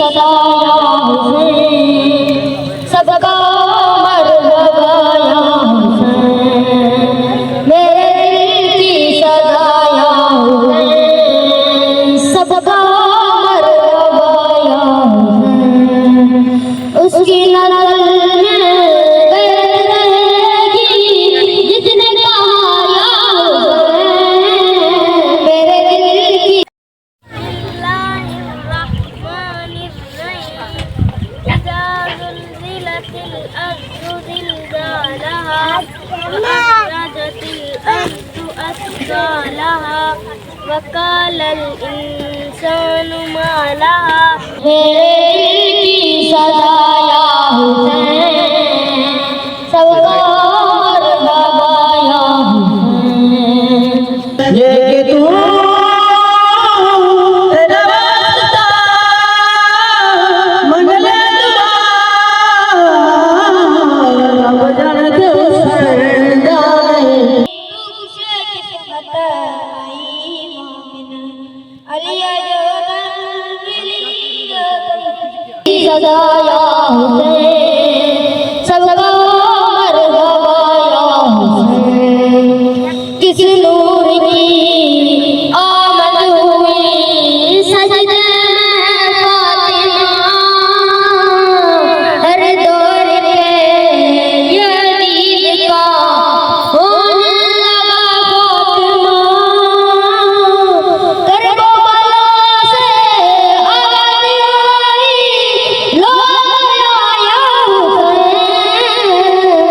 सदाया हुसैन, सबका मरहबा या हुसैन, मेरे दिल की सदाया हुसैन, सबका मरहबा या हुसैन, उसकी नज़र में गैरत रहेगी जिसने कहा या हुसैन, मेरे दिल की वकाल इंसान मालहा की सदाया हुसैन, सबका मरहबा या हुसैन, ये कि तू तेरा वास्ता मंगले दुआ रब जानत हुसैन जाए। सदाया हुसैन, सबका मरहबा या हुसैन, किस नूर की आमद हुई सजदे में फातिमा, हर दौर पे यजीद का होने लगा फातिमा, करबला से आवाज़ आई, लो या हुसैन,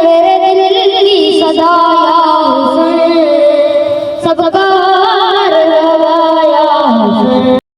मेरे दिल की सदाया हुसैन, सबका